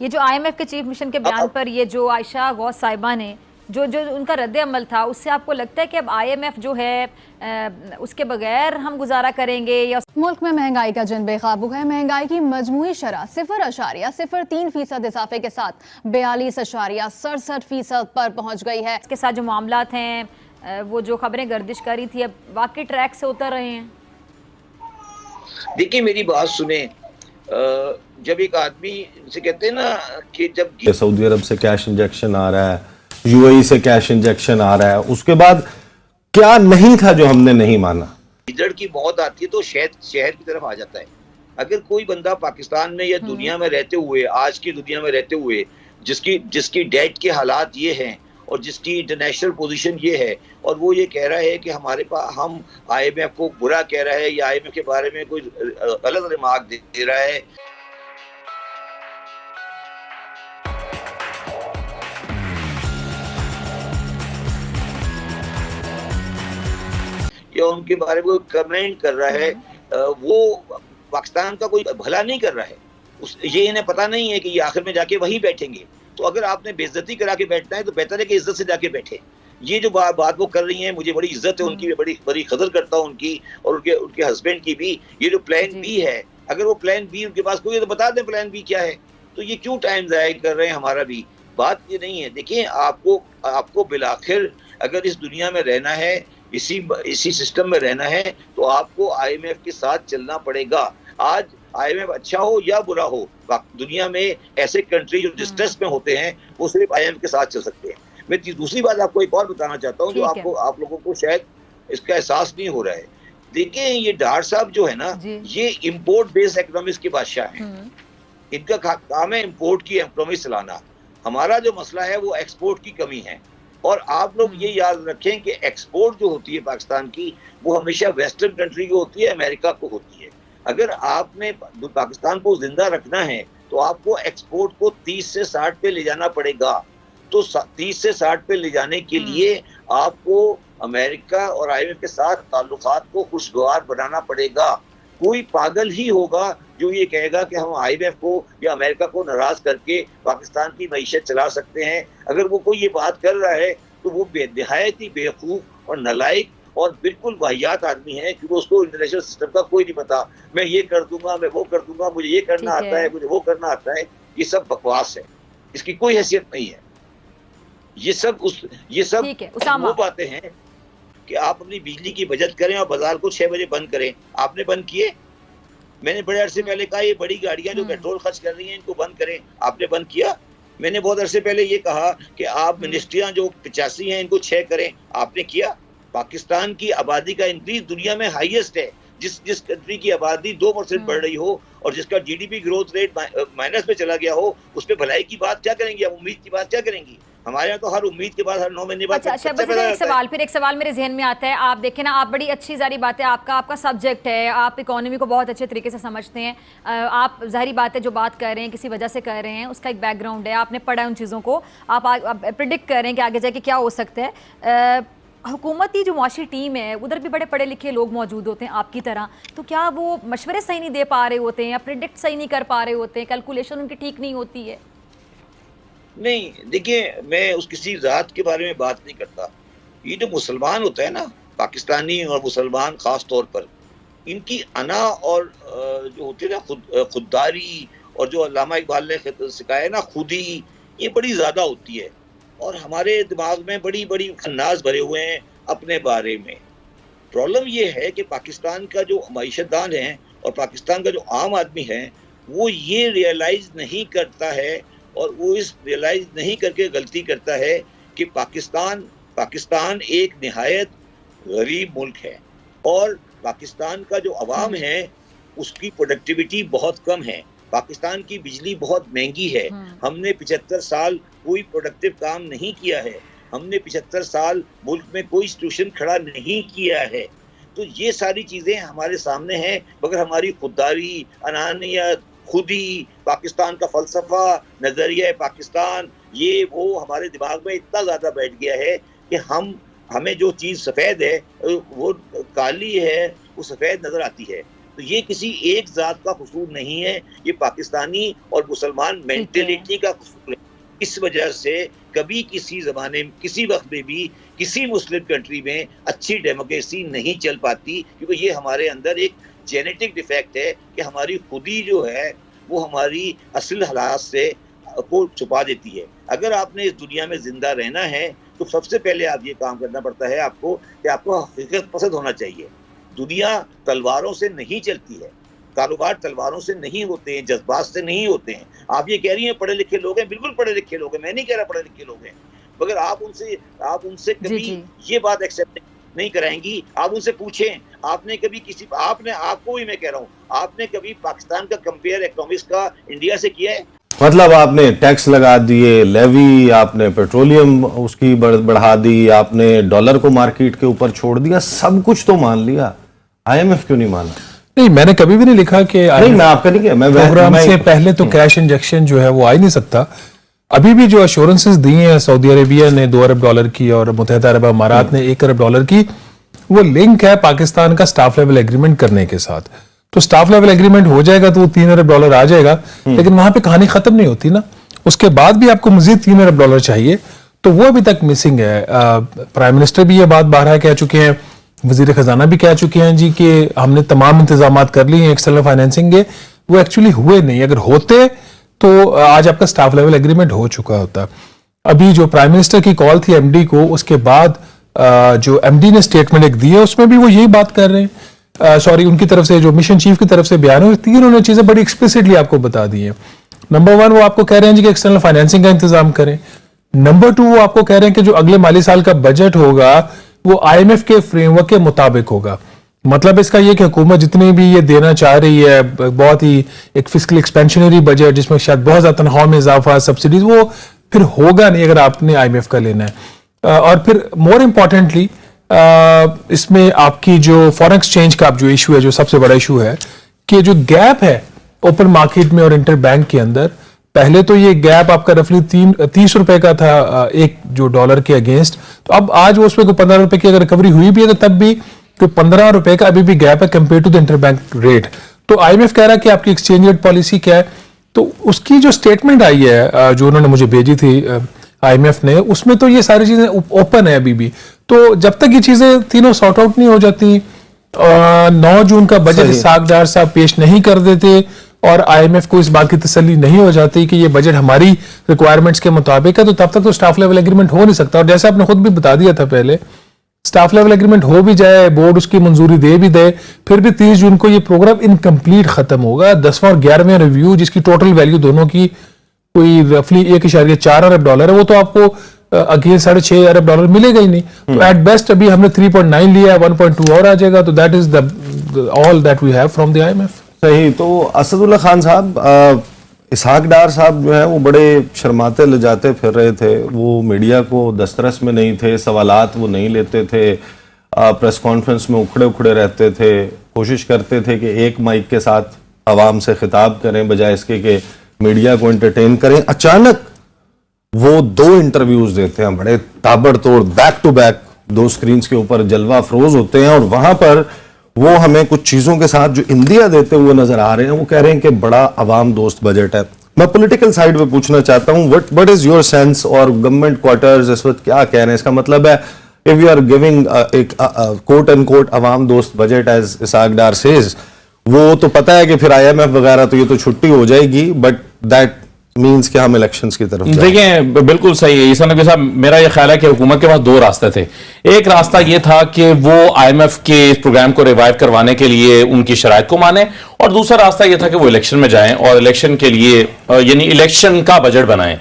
ये जो आईएमएफ के चीफ मिशन के बयान पर ये जो आयशा गौस साहिबा ने जो जो उनका रद्द अमल था, उससे आपको लगता है कि अब आईएमएफ जो है उसके बगैर हम गुजारा करेंगे? या मुल्क में महंगाई का जिन बेकाबू है, महंगाई की मजमूई शरह 0.03% इजाफे के साथ 42.67% पर पहुंच गई है। इसके साथ जो मामलात हैं, वो जो खबरें गर्दिश करी थी, अब वाकई ट्रैक से उतर रहे हैं? देखिए मेरी बात सुने, जब एक आदमी से कहते हैं ना कि जब सऊदी अरब से कैश इंजेक्शन आ रहा है, यूएई से कैश इंजेक्शन आ रहा है, उसके बाद क्या नहीं था जो हमने नहीं माना? लीडर की मौत आती है तो शहर की तरफ आ जाता है। अगर कोई बंदा पाकिस्तान में या दुनिया में रहते हुए, आज की दुनिया में रहते हुए, जिसकी डेट के हालात ये हैं और जिसकी इंटरनेशनल पोजीशन ये है, और वो ये कह रहा है कि हमारे पास, हम आईएमएफ को बुरा कह रहा है या आईएमएफ के बारे में कोई गलत रिमार्क दे रहा है, या उनके बारे में कोई कमेंट कर रहा है, वो पाकिस्तान का कोई भला नहीं कर रहा है। ये इन्हें पता नहीं है कि ये आखिर में जाके वहीं बैठेंगे। तो अगर आपने बेइज्जती करा के बैठना है तो बेहतर है कि इज्जत से जाके बैठे। ये जो बात वो कर रही हैं, मुझे बड़ी इज्जत है उनकी, बड़ी बड़ी कदर करता हूँ उनकी और उनके हस्बैंड की भी। ये जो प्लान बी है, अगर वो प्लान बी उनके पास कोई है तो बता दें प्लान बी क्या है। तो ये क्यों टाइम ज़ाया कर रहे हैं हमारा भी? बात ये नहीं है। देखिए, आपको बिलाखिर अगर इस दुनिया में रहना है, इसी सिस्टम में रहना है, तो आपको आईएमएफ के साथ चलना पड़ेगा। आज आईएमएफ अच्छा हो या बुरा हो, दुनिया में ऐसे कंट्री जो डिस्ट्रेस में होते हैं वो सिर्फ आईएमएफ के साथ चल सकते हैं। मैं दूसरी बात आपको एक और बताना चाहता हूँ जो आप लोगों को शायद इसका एहसास नहीं हो रहा है। देखिए, ये डार साहब जो है ना, ये इम्पोर्ट बेस्ड इकोनॉमिक्स के बादशाह हैं। इनका काम है इम्पोर्ट की इकोनॉमी चलाना। हमारा जो मसला है वो एक्सपोर्ट की कमी है। और आप लोग ये याद रखें कि एक्सपोर्ट जो होती है पाकिस्तान की, वो हमेशा वेस्टर्न कंट्री को होती है, अमेरिका को होती है। अगर आपने पाकिस्तान को जिंदा रखना है तो आपको एक्सपोर्ट को 30 से 60 पे ले जाना पड़ेगा। तो 30 से 60 पे ले जाने के लिए आपको अमेरिका और आईएमएफ के साथ ताल्लुकात को खुशगवार बनाना पड़ेगा। कोई पागल ही होगा जो ये कहेगा कि हम आईएमएफ को या अमेरिका को नाराज करके पाकिस्तान की मईशत चला सकते हैं। अगर वो कोई ये बात कर रहा है तो वो निहायत ही बेवकूफ और नालायक और बिल्कुल वाहियात आदमी है, क्योंकि उसको इंटरनेशनल सिस्टम का कोई नहीं पता। मैं ये कर दूंगा, मैं वो कर दूंगा, मुझे ये करना आता है, मुझे वो करना आता है। ये सब बकवास है, इसकी कोई हैसियत नहीं है। ये सब वो बातें हैं कि आप अपनी बिजली की बचत करें और बाजार को 6 बजे बंद करें। आपने बंद किए? मैंने बड़े अरसे पहले कहा ये बड़ी गाड़ियां जो पेट्रोल खर्च कर रही हैं इनको बंद करें। आपने बंद किया? मैंने बहुत अरसे पहले ये कहा कि आप मिनिस्ट्रियां जो 85 हैं इनको 6 करें। आपने किया? पाकिस्तान की आबादी का इंक्रीज दुनिया में हाईएस्ट है। जिस कंट्री की आबादी 2% बढ़ रही हो और जिसका जीडीपी ग्रोथ रेट माइनस में चला गया हो, उस पर भलाई की बात क्या करेंगी आप? उम्मीद की बात क्या करेंगी? हमारे यहाँ तो हर उम्मीद के बाद हर 9 महीने बाद एक सवाल मेरे जहन में आता है। आप देखें ना, आप बड़ी अच्छी जारी बात है, आपका सब्जेक्ट है, आप इकोनॉमी को बहुत अच्छे तरीके से समझते हैं। आप जाहिर बात है जो बात कर रहे हैं किसी वजह से कर रहे हैं, उसका एक बैकग्राउंड है, आपने पढ़ा है उन चीज़ों को, आप प्रिडिक्ट कर रहे हैं कि आगे जाके क्या हो सकता है। हुकूमती जो मुआशी टीम है उधर भी बड़े पढ़े लिखे लोग मौजूद होते हैं आपकी तरह, तो क्या वो मशवरे सही नहीं दे पा रहे होते हैं या प्रिडिक्ट सही नहीं कर पा रहे होते हैं, कैलकुलेशन उनकी ठीक नहीं होती है? नहीं, देखिए, मैं उस किसी जात के बारे में बात नहीं करता। ये जो मुसलमान होता है ना, पाकिस्तानी और मुसलमान खास तौर पर, इनकी अना और जो होती है ना खुददारी, और जो अल्लामा इकबाल ने सिखाया ना खुदी, ये बड़ी ज़्यादा होती है। और हमारे दिमाग में बड़ी बड़ी खन्नास भरे हुए हैं अपने बारे में। प्रॉब्लम ये है कि पाकिस्तान का जो मईशतदान है और पाकिस्तान का जो आम आदमी है, वो ये रियलाइज़ नहीं करता है और वो इस रियलाइज़ नहीं करके गलती करता है कि पाकिस्तान एक निहायत गरीब मुल्क है और पाकिस्तान का जो अवाम है उसकी प्रोडक्टिविटी बहुत कम है। पाकिस्तान की बिजली बहुत महंगी है। हमने 75 साल कोई प्रोडक्टिव काम नहीं किया है। हमने 75 साल मुल्क में कोई इंस्टीट्यूशन खड़ा नहीं किया है। तो ये सारी चीज़ें हमारे सामने हैं, मगर हमारी खुददारी, अनानियत, खुदी, पाकिस्तान का फलसफा, नज़रिया पाकिस्तान, ये वो हमारे दिमाग में इतना ज़्यादा बैठ गया है कि हमें जो चीज़ सफ़ेद है वो काली है, वो सफ़ेद नज़र आती है। तो ये किसी एक जात का कसूर नहीं है, ये पाकिस्तानी और मुसलमान मेंटेलिटी का कसूर है। इस वजह से कभी किसी जमाने में, किसी वक्त में भी किसी मुस्लिम कंट्री में अच्छी डेमोक्रेसी नहीं चल पाती, क्योंकि ये हमारे अंदर एक जेनेटिक डिफेक्ट है कि हमारी खुदी जो है वो हमारी असल हालात से को छुपा देती है। अगर आपने इस दुनिया में जिंदा रहना है तो सबसे पहले आप ये काम करना पड़ता है आपको कि आपको हकीकत पसंद होना चाहिए। दुनिया तलवारों से नहीं चलती है, कारोबार तलवारों से नहीं होते हैं, जज्बात से नहीं होते हैं। आप ये कह रही हैं पढ़े लिखे लोग हैं, बिल्कुल पढ़े लिखे लोग हैं, मैं नहीं कह रहा पढ़े लिखे लोग हैं, मगर आप उनसे कभी ये बात एक्सेप्ट नहीं कराएंगी। आप उनसे पूछें, आपने कभी किसी आपको भी मैं कह रहा हूँ, आपने कभी पाकिस्तान का कंपेयर इकोनॉमिक्स का इंडिया से किया है? मतलब आपने टैक्स लगा दिए, लेवी, आपने पेट्रोलियम उसकी बढ़ा दी, आपने डॉलर को मार्केट के ऊपर छोड़ दिया, सब कुछ तो मान लिया, आईएमएफ क्यों नहीं माना? नहीं, मैंने कभी भी नहीं लिखा कि नहीं, मैं आपका नहीं किया, मैं प्रोग्राम से पहले तो कैश इंजेक्शन जो है वो आ ही नहीं सकता। अभी भी जो अश्योरेंसेस दी हैं सऊदी अरेबिया ने $2 अरब की और मुत्तहिदा अरब अमारात ने $1 अरब की, वो लिंक है पाकिस्तान का स्टाफ लेवल एग्रीमेंट करने के साथ। तो स्टाफ लेवल एग्रीमेंट हो जाएगा तो वो $3 अरब आ जाएगा, लेकिन वहां पे कहानी खत्म नहीं होती ना, उसके बाद भी आपको मजीद $3 अरब चाहिए, तो वो अभी तक मिसिंग है। प्राइम मिनिस्टर भी ये बात बारहा कह चुके हैं, वजीर खजाना भी कह चुके हैं जी कि हमने तमाम इंतजाम कर लिए हैं एक्सटर्नल फाइनेंसिंग के, वो एक्चुअली हुए नहीं। अगर होते तो आज आपका स्टाफ लेवल एग्रीमेंट हो चुका होता। अभी जो प्राइम मिनिस्टर की कॉल थी एमडी को, उसके बाद जो एमडी ने स्टेटमेंट एक दी है उसमें भी वो यही बात कर रहे हैं। सॉरी, उनकी तरफ से जो मिशन चीफ की तरफ से बयान है, तीनों चीजें बड़ी एक्सप्लिसिटली आपको बता दी है। नंबर 1 वो आपको कह रहे हैं जी कि एक्सटर्नल फाइनेंसिंग का इंतजाम करें। नंबर 2 वो आपको कह रहे हैं कि जो अगले माली साल का बजट होगा वो आईएमएफ के फ्रेमवर्क के मुताबिक होगा। मतलब इसका ये कि हुकूमत जितनी भी ये देना चाह रही है, बहुत ही एक फिस्कल एक्सपेंशनरी बजट जिसमें शायद बहुत ज्यादा तनख्वाह में इजाफा, सब्सिडीज, वो फिर होगा नहीं अगर आपने आईएमएफ का लेना है। और फिर मोर इम्पोर्टेंटली इसमें आपकी जो फॉरेन एक्सचेंज का जो इशू है, जो सबसे बड़ा इशू है कि जो गैप है ओपन मार्केट में और इंटर बैंक के अंदर, पहले तो ये गैप आपका रफली 30 रुपए का था एक जो डॉलर के अगेंस्ट, तो अब आज वो उसमें 15 रुपए की अगर रिकवरी हुई भी है तो तब भी 15 रुपए का अभी भी गैप है compare to the interbank rate. तो आईएमएफ कह रहा है कि आपकी एक्सचेंज रेट पॉलिसी क्या है, तो उसकी जो स्टेटमेंट आई है जो उन्होंने मुझे भेजी थी आईएमएफ ने, उसमें तो ये सारी चीजें ओपन है अभी भी। तो जब तक ये चीजें तीनों सॉर्ट आउट नहीं हो जाती, 9 जून का बजट इसहाक डार साहब पेश नहीं कर देते और आईएमएफ को इस बात की तसल्ली नहीं हो जाती कि ये बजट हमारी रिक्वायरमेंट्स के मुताबिक है, तो तब तक तो स्टाफ लेवल एग्रीमेंट हो नहीं सकता। और जैसे आपने खुद भी बता दिया था पहले, स्टाफ लेवल एग्रीमेंट हो भी जाए, बोर्ड उसकी मंजूरी दे भी दे, फिर भी 30 जून को ये प्रोग्राम इनकम्प्लीट खत्म होगा। 10वां और 11वां रिव्यू जिसकी टोटल वैल्यू दोनों की कोई रफली $1.4 अरब है, वो तो आपको अगेन $6.5 अरब मिलेगा ही नहीं। तो एट बेस्ट अभी हमने 3.9 लिया है, 1.2 और आ जाएगा, तो that is the all that we have from the IMF. सही। तो असदुल्ला खान साहब, इसहाक डार साहब जो है वो बड़े शर्माते लजाते फिर रहे थे, वो मीडिया को दस्तरस में नहीं थे, सवालात वो नहीं लेते थे, प्रेस कॉन्फ्रेंस में उखड़े उखड़े रहते थे, कोशिश करते थे कि एक माइक के साथ आवाम से खिताब करें बजाय इसके कि मीडिया को एंटरटेन करें। अचानक वो 2 इंटरव्यूज देते हैं, बड़े ताबड़तोड़ बैक टू बैक 2 स्क्रीन्स के ऊपर जलवा अफरोज होते हैं, और वहां पर वो हमें कुछ चीजों के साथ जो इंदिया देते हुए नजर आ रहे हैं। वो कह रहे हैं कि बड़ा अवाम दोस्त बजट है। मैं पॉलिटिकल साइड पे पूछना चाहता हूं, व्हाट इज योर सेंस, और गवर्नमेंट क्वार्टर्स इस वक्त क्या कह रहे हैं? इसका मतलब है इफ यू आर गिविंग एक कोट एंड कोट अवाम दोस्त बजट एज इसहाक डार सेज, वो तो पता है कि फिर आईएमएफ वगैरह तो ये तो छुट्टी हो जाएगी, बट दैट मींस कि हम इलेक्शंस की तरफ देखिए। बिल्कुल सही है ईसा नबी साहब, मेरा ये ख्याल है कि हुकूमत के पास 2 रास्ते थे। एक रास्ता ये था कि वो आईएमएफ के इस प्रोग्राम को रिवाइव करवाने के लिए उनकी शराइत को माने, और दूसरा रास्ता ये था कि वो इलेक्शन में जाएं और इलेक्शन के लिए यानी इलेक्शन का बजट बनाएं।